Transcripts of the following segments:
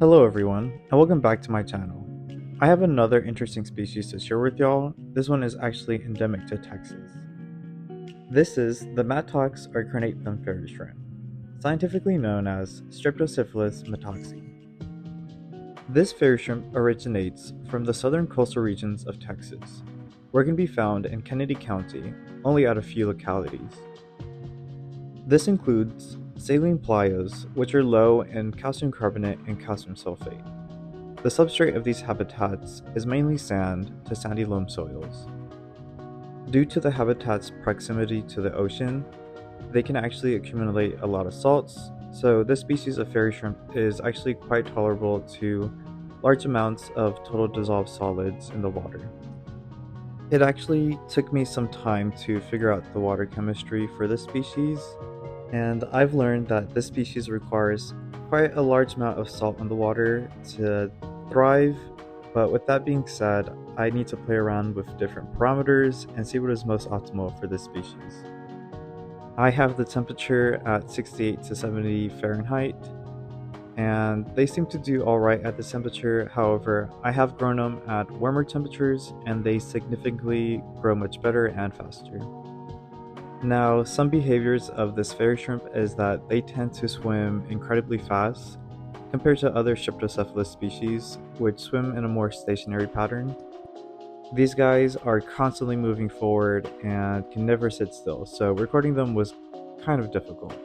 Hello everyone, and welcome back to my channel. I have another interesting species to share with y'all. This one is actually endemic to Texas. This is the Mattox or crenate thumb fairy shrimp, scientifically known as Streptocephalus mattoxi. This fairy shrimp originates from the southern coastal regions of Texas, where it can be found in Kennedy County, only at a few localities. This includes saline playas, which are low in calcium carbonate and calcium sulfate. The substrate of these habitats is mainly sand to sandy loam soils. Due to the habitat's proximity to the ocean, they can actually accumulate a lot of salts, so this species of fairy shrimp is actually quite tolerable to large amounts of total dissolved solids in the water. It actually took me some time to figure out the water chemistry for this species, and I've learned that this species requires quite a large amount of salt in the water to thrive, but with that being said, I need to play around with different parameters and see what is most optimal for this species. I have the temperature at 68 to 70 Fahrenheit, and they seem to do alright at this temperature. However, I have grown them at warmer temperatures and they significantly grow much better and faster. Now, some behaviors of this fairy shrimp is that they tend to swim incredibly fast compared to other Streptocephalus species, which swim in a more stationary pattern. These guys are constantly moving forward and can never sit still, so recording them was kind of difficult.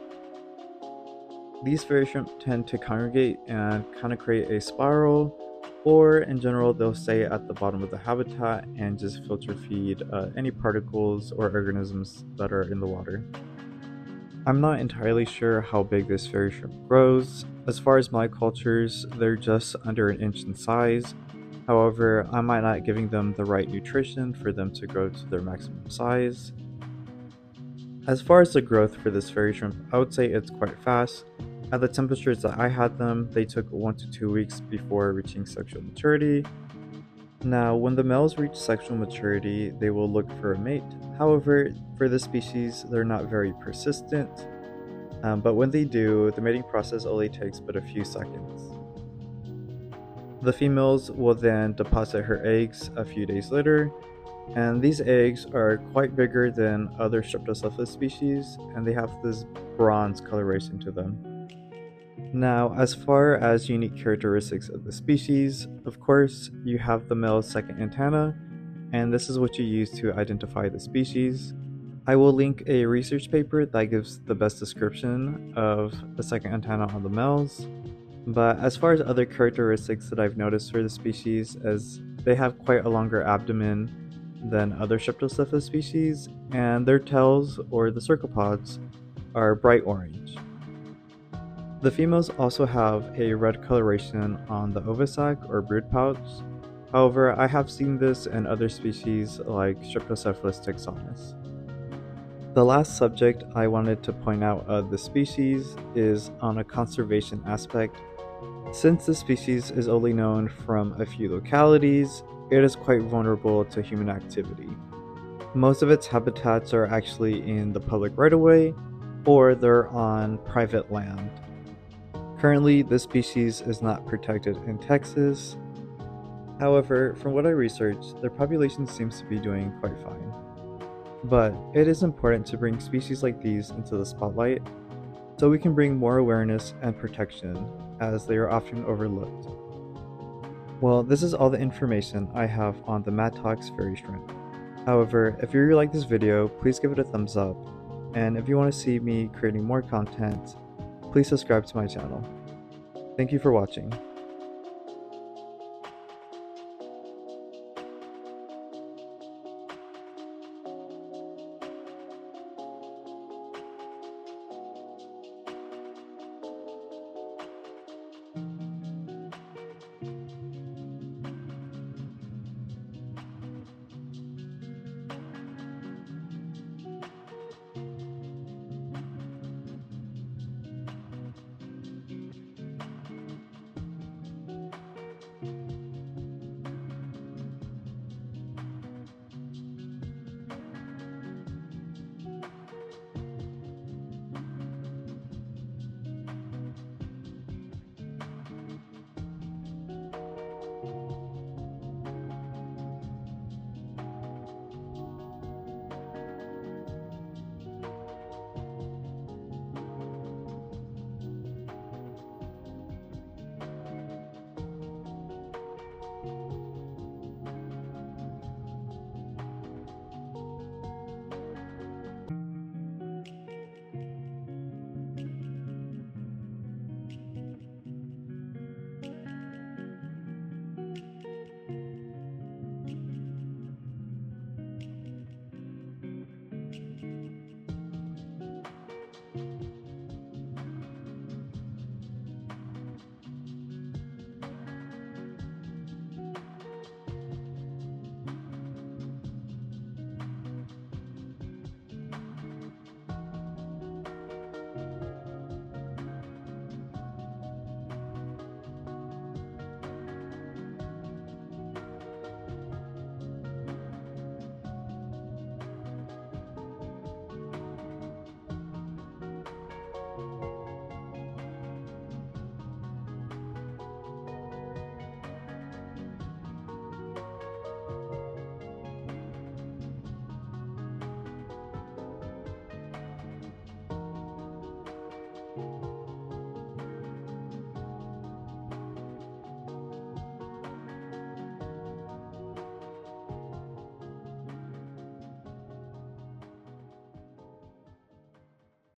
These fairy shrimp tend to congregate and kind of create a spiral, or in general they'll stay at the bottom of the habitat and just filter feed any particles or organisms that are in the water. I'm not entirely sure how big this fairy shrimp grows. As far as my cultures, they're just under an inch in size. However, I might not giving them the right nutrition for them to grow to their maximum size. As far as the growth for this fairy shrimp, I would say it's quite fast. At the temperatures that I had them, they took 1 to 2 weeks before reaching sexual maturity. Now, when the males reach sexual maturity, they will look for a mate. However, for this species, they're not very persistent, but when they do, the mating process only takes but a few seconds. The females will then deposit her eggs a few days later, and these eggs are quite bigger than other Streptocephalus species, and they have this bronze coloration to them. Now, as far as unique characteristics of the species, of course, you have the male's second antenna, and this is what you use to identify the species. I will link a research paper that gives the best description of the second antenna on the males. But as far as other characteristics that I've noticed for the species, is they have quite a longer abdomen than other Streptocephalus species, and their tails, or the cercopods, are bright orange. The females also have a red coloration on the ovisac or brood pouch. However, I have seen this in other species like Streptocephalus texanus. The last subject I wanted to point out of the species is on a conservation aspect. Since the species is only known from a few localities, it is quite vulnerable to human activity. Most of its habitats are actually in the public right-of-way, or they're on private land. Currently, this species is not protected in Texas. However, from what I researched, their population seems to be doing quite fine. But it is important to bring species like these into the spotlight so we can bring more awareness and protection, as they are often overlooked. Well, this is all the information I have on the Mattox fairy shrimp. However, if you really like this video, please give it a thumbs up, and if you want to see me creating more content, please subscribe to my channel. Thank you for watching.